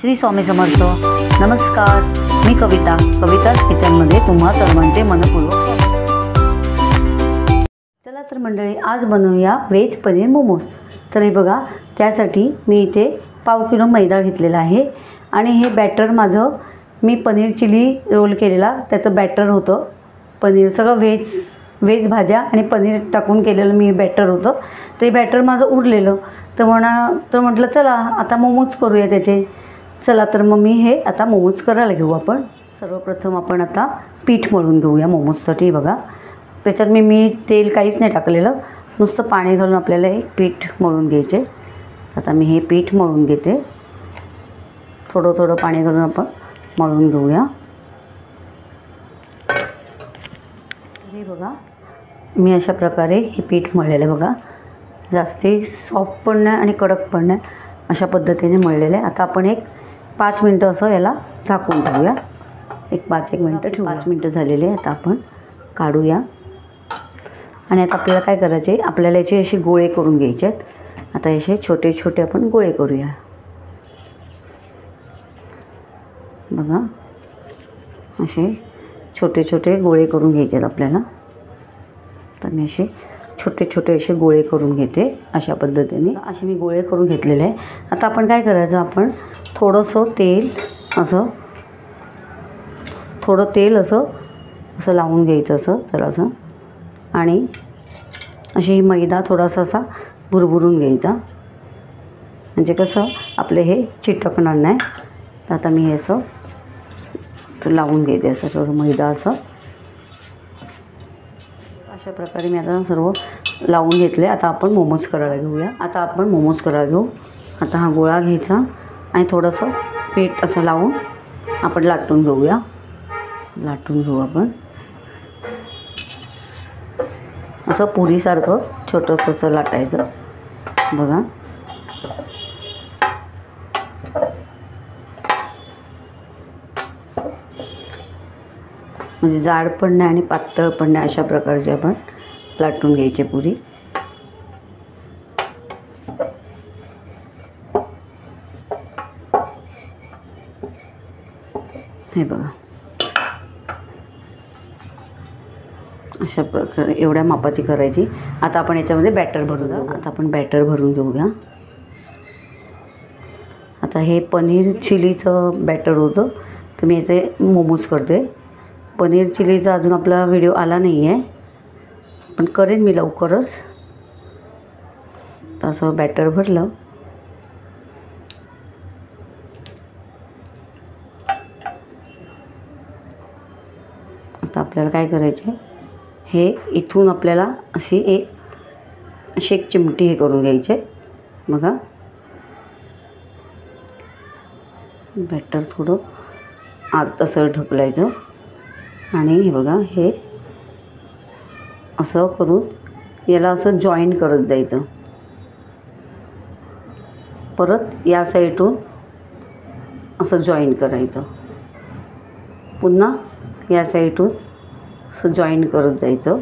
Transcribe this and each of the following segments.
श्री स्वामी समर्थ. नमस्कार, मी कविताच किचनमध्ये तुम्हा सर्वांचे मनपूर्वक स्वागत. चला तर मंडळी, आज बनवूया व्हेज पनीर मोमोज. तर हे बघा, त्यासाठी मी इथे पाव किलो मैदा घेतलेला आहे आणि हे बॅटर माझं मी पनीर चिली रोल केलेला त्याचं बॅटर होतं. पनीर सगळं व्हेज भाज्या आणि पनीर टाकून केलेलं मी बॅटर होतं. ते बॅटर माझं उरलेलं तर म्हटलं चला आता मोमोज करूया त्याचे. चला तर मग मी हे आता मोमोज करायला घेऊ आपण. सर्वप्रथम आपण आता पीठ मळून घेऊया मोमोजसाठी. बघा, त्याच्यात मी मीठ तेल काहीच नाही टाकलेलं, नुसतं पाणी घालून आपल्याला एक पीठ मळून घ्यायचे. आता मी हे पीठ मळून घेते. थोडं थोडं पाणी घालून आपण मळून घेऊया. हे बघा, मी अशा प्रकारे हे पीठ मळलेलं आहे. बघा, जास्ती सॉफ्ट पण नाही आणि कडक पण नाही, अशा पद्धतीने मळलेलं आहे. आता आपण एक 5 मिनटं असं याला झाकून ठेवूया. एक 5 मिनटं ठेवू. 5 मिनटं झालेले. आता आपण काढूया आणि आता आपल्याला काय करायचे आहे, आपल्याला याचे असे गोळे करून घ्यायचे आहेत. आता असे छोटे छोटे आपण गोळे करूया. बघा, असे छोटे छोटे गोळे करून घ्यायचे आहेत आपल्याला. तर मी असे छोटे छोटे असे गोळे करून घेते अशा पद्धतीने. असे मी गोळे करून घेतलेले आहे. आता आपण काय करायचं, आपण थोडंसं तेल असं लावून घ्यायचं असं जरासं, आणि अशी मैदा थोडासा असा भुरभुरून घ्यायचा, म्हणजे कसं आपले हे चिटकणार नाही. तर आता मी हे असं लावून घेते असं थोडं मैदा असं. अशा प्रकारे मी आता सर्व लावून घेतले. आता आपण मोमोज करायला घेऊया. आता हा गोळा घ्यायचा आणि थोडंसं पीठ असं लावून आपण लाटून घेऊ आपण. असं पुरीसारखं छोटंसं असं लाटायचं. बघा, म्हणजे जाड पण नाही आणि पातळ पण नाही, अशा प्रकारचे आपण लाटून घ्यायचे पुरी. हे बघा, अशा प्रकारे एवढ्या मापाची करायची. आता आपण याच्यामध्ये बॅटर भरून घेऊया. आता हे पनीर चिलीचं बॅटर होतं, तर मी याचे मोमोज करते. पनीर चिलीचा अजून आपला व्हिडिओ आला नाही आहे, पण करेन मी लवकरच. तसं बॅटर भरलं. आता आपल्याला काय करायचं आहे, हे इथून आपल्याला अशी एक चिमटी हे करून घ्यायचे. बघा, बॅटर थोडं आत असं ढकलायचं आणि हे बघा, हे असं करून याला असं जॉईन करत जायचं. परत या साईडून असं जॉईन करायचं, पुन्हा या साईडून असं जॉईन करत जायचं,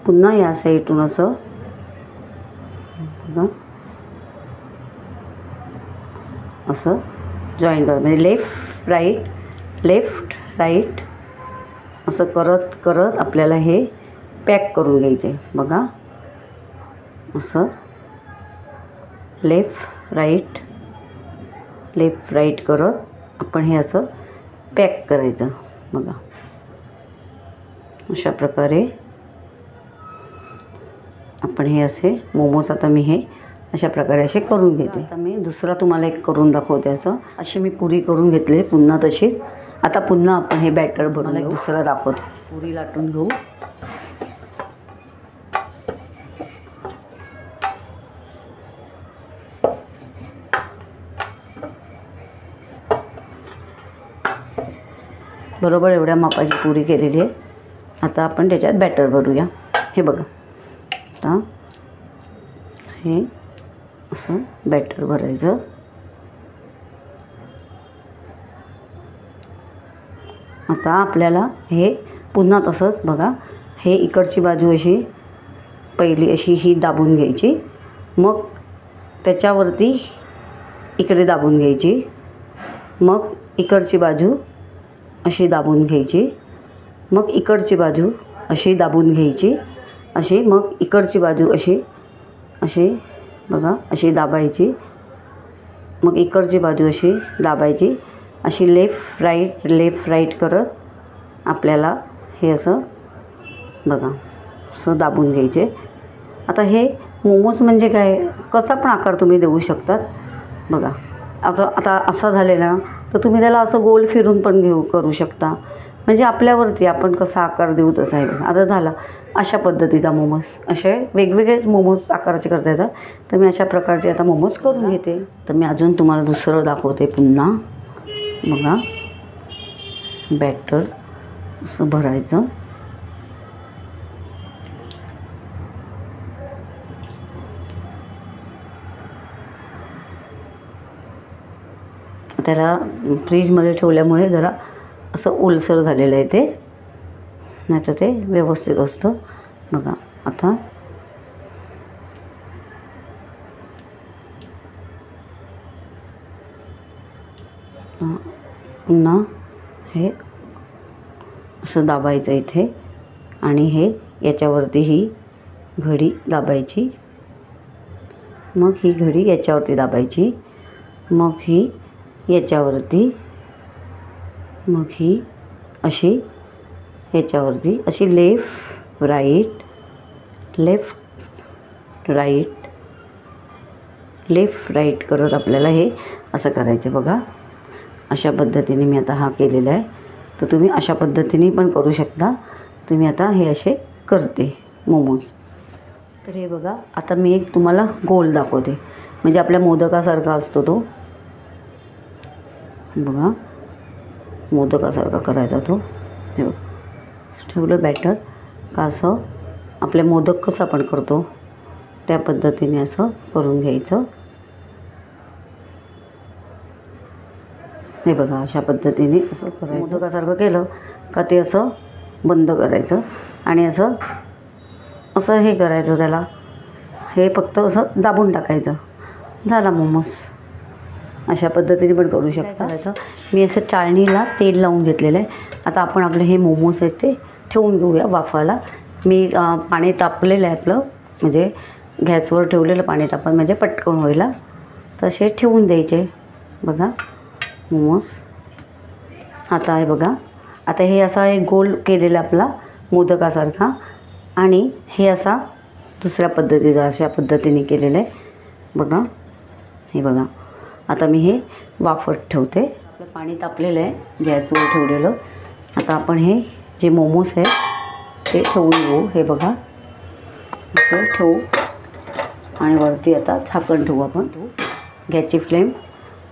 पुन्हा या साईडून असं. बघा, असं जॉईन कर, म्हणजे लेफ्ट राईट असं करत करत आपल्याला हे पॅक करून घ्यायचे. बघा, असं लेफ्ट राईट करत आपण हे असं पॅक करायचं. बघा, अशा प्रकारे आपण हे असे मोमोज आता मी हे अशा प्रकारे असे करून घेते. आता मी दुसरा तुम्हाला एक करून दाखवते. अशी मी पुरी करून घेतली पुन्हा तशीच. आता पुन्हा आपण हे बॅटर भरून एक दुसरं दाखवते. पुरी लाटून घेऊ. बरोबर एवढ्या मापाची पुरी केलेली आहे. आता आपण त्याच्यात बॅटर भरूया. हे बघा, आता हे असं बॅटर भरायचं. आता आपल्याला हे पुन्हा तसंच बघा, हे इकडची बाजू अशी पहिली अशी ही दाबून घ्यायची, मग त्याच्यावरती इकडे दाबून घ्यायची, मग इकडची बाजू अशी दाबून घ्यायची, मग इकडची बाजू अशी दाबून घ्यायची, अशी मग इकडची बाजू अशी अशी बघा अशी दाबायची, मग इकडची बाजू अशी दाबायची, अशी लेफ्ट राईट करत आपल्याला हे असं बघा असं दाबून घ्यायचे. आता हे मोमोज म्हणजे काय, कसा पण आकार तुम्ही देऊ शकतात बघा. आता असं झालेला तर तुम्ही त्याला असं गोल फिरून पण करू शकता, म्हणजे आपल्यावरती आपण कसा आकार देऊ तसा आहे बघा. आता झाला अशा पद्धतीचा मोमोज, असे वेगवेगळेच मोमोज आकाराचे करता येतात. तर मी अशा प्रकारचे आता मोमोज करून घेते. तर मी अजून तुम्हाला दुसरं दाखवते पुन्हा बघा. बॅटर असं भरायचं, त्याला फ्रीजमध्ये ठेवल्यामुळे जरा असं ओलसर झालेलं आहे ते, नाही तर ते व्यवस्थित असतं बघा. आता पुन्हा हे असं दाबायचं इथे, आणि हे याच्यावरती ही घडी दाबायची, मग ही घडी याच्यावरती दाबायची, मग ही याच्यावरती, मग ही अशी याच्यावरती अशी लेफ्ट राईट करत आपल्याला हे असं करायचं बघा. अशा पद्धतीने मी आता हा केलेला आहे. तर तुम्ही अशा पद्धतीने पण करू शकता. तुम्ही आता हे असे करते मोमोज. तर हे बघा, आता मी एक तुम्हाला गोल दाखवते, म्हणजे आपल्या मोदकासारखा असतो तो बघा, मोदकासारखा करायचा तो. हे बघा ठेवलं बॅटर का, असं आपले मोदक कसं आपण करतो त्या पद्धतीने असं करून घ्यायचं. हे बघा अशा पद्धतीने असं करायचं. मोदकासारखं केलं का ते असं बंद करायचं, आणि असं हे करायचं, त्याला हे फक्त असं दाबून टाकायचं, झाला मोमोज. अशा पद्धतीने पण करू शकता. मी असं चाळणीला तेल लावून घेतलेलं आहे. आता आपण आपले हे मोमोज आहेत ते ठेवून घेऊया वाफायला. मी पाणी तापलेलं आहे आपलं, म्हणजे गॅसवर ठेवलेलं पाणी तापलं म्हणजे पटकन व्हायला. तसे ठेवून द्यायचे बघा मोमोज. आता आहे बघा, आता हे असा एक गोल केलेला आपला मोदकासारखा, आणि हे असा दुसऱ्या पद्धतीचा अशा पद्धतीने केलेलं आहे बघा. हे बघा आता मी हे वाफत ठेवते. आपलं पाणी तापलेलं आहे गॅसवर ठेवलेलं. आता आपण हे जे मोमोज आहे ते ठेवून घेऊ. हे बघा असं ठेवू, आणि वरती आता झाकण ठेवू आपण. गॅसची फ्लेम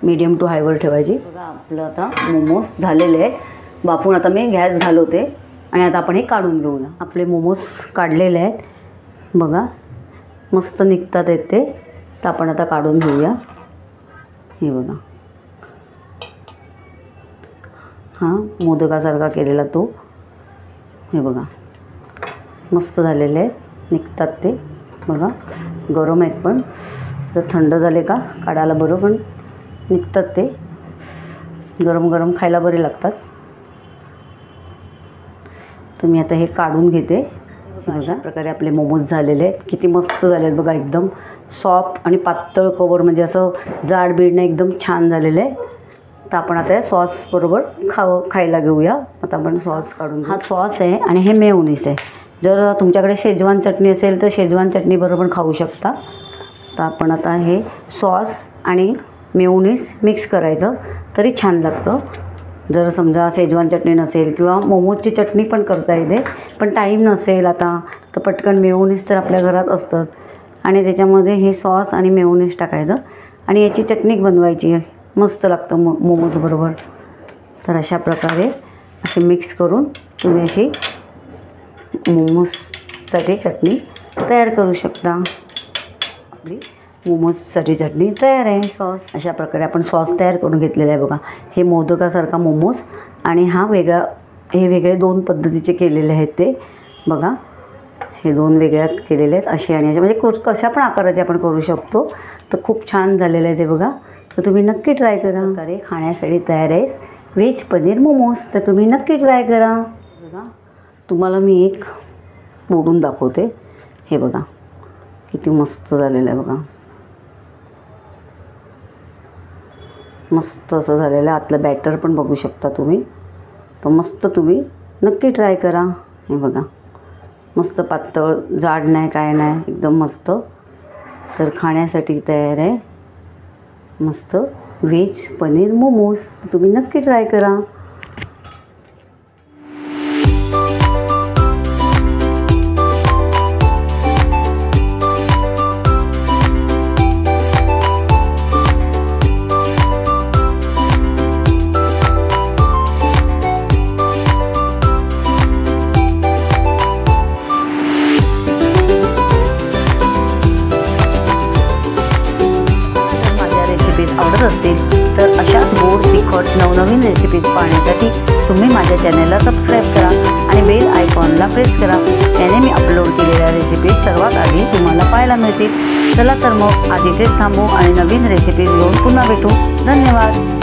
मीडियम टू हायवर ठेवायची. बघा आपलं आता मोमोज झालेले आहे वाफून. आता मी गॅस घालवते, आणि आता आपण हे काढून घेऊया. आपले मोमोज काढलेले आहेत बघा, मस्त निघतात आहेत ते. तर आपण आता काढून घेऊया. हे बघा हा मोदकासारखा केलेला तो. हे बघा मस्त झालेले आहेत, निघतात ते बघा. गरम आहेत पण, तर थंड झाले का काढायला बरं, पण निघतात ते. गरम गरम खायला बरे लागतात. तर मी आता हे काढून घेते. अशा प्रकारे आपले मोमोज झालेले आहेत. किती मस्त झाले आहेत बघा, एकदम सॉफ्ट आणि पातळ कवर, म्हणजे असं जाड बीड नाही, एकदम छान झालेलं आहे. तर आपण आता सॉस बरोबर खायला घेऊया. आता आपण सॉस काढून, हा सॉस आहे आणि हे मेयोनीज आहे. जर तुमच्याकडे शेजवान चटणी असेल तर शेजवान चटणी बरोबर खाऊ शकता. तर आपण आता हे सॉस आणि मेयोनीज मिक्स करायचं तरी छान लागतं. जर समजा शेजवान चटणी नसेल किंवा मोमोजची चटणी पण करता येते, पण टाईम नसेल आता, तर पटकन मेयोनीज तर आपल्या घरात असतं, आणि त्याच्यामध्ये हे सॉस आणि मेयोनीज टाकायचं आणि याची चटणी बनवायची. मस्त लागतं मोमोज बरोबर. तर अशा प्रकारे असे मिक्स करून तुम्ही अशी मोमोजसाठी चटणी तयार करू शकता. आपली मोमोजसाठी चटणी तयार आहे. सॉस अशा प्रकारे आपण सॉस तयार करून घेतलेला आहे बघा. हे मोदकासारखा मोमोज, आणि हा हे वेगळे दोन पद्धतीचे केलेले आहेत ते बघा. हे दोन वेगळ्या केलेले आहेत असे आणि असे, म्हणजे कशा पण आकाराचे आपण करू शकतो. तर खूप छान झालेलं आहे ते बघा. तर तुम्ही नक्की ट्राय करा. प्रकारे खाण्यासाठी तयार आहे व्हेज पनीर मोमोज. तर तुम्ही नक्की ट्राय करा. बघा तुम्हाला मी एक मोडून दाखवते. हे बघा किती मस्त झालेलं आहे बघा. मस्त असं झालेलं आहे. आतलं बॅटर पण बघू शकता तुम्ही. तर मस्त तुम्ही नक्की ट्राय करा. हे बघा मस्त पातळ, जाड नाही काय नाही, एकदम मस्त. तर खाण्यासाठी तयार आहे मस्त व्हेज पनीर मोमोज. तर तुम्ही नक्की ट्राय करा. आवडत असतील तर अशाच गोड तिखट नवनवीन रेसिपीज पाहण्यासाठी तुम्ही माझ्या चॅनलला सबस्क्राईब करा आणि बेल आयकॉनला प्रेस करा. याने मी अपलोड केलेल्या रेसिपीज सर्वात आधी तुम्हाला पाहायला मिळतील. चला तर मग आज इथेच थांबू आणि नवीन रेसिपीज घेऊन पुन्हा भेटू. धन्यवाद.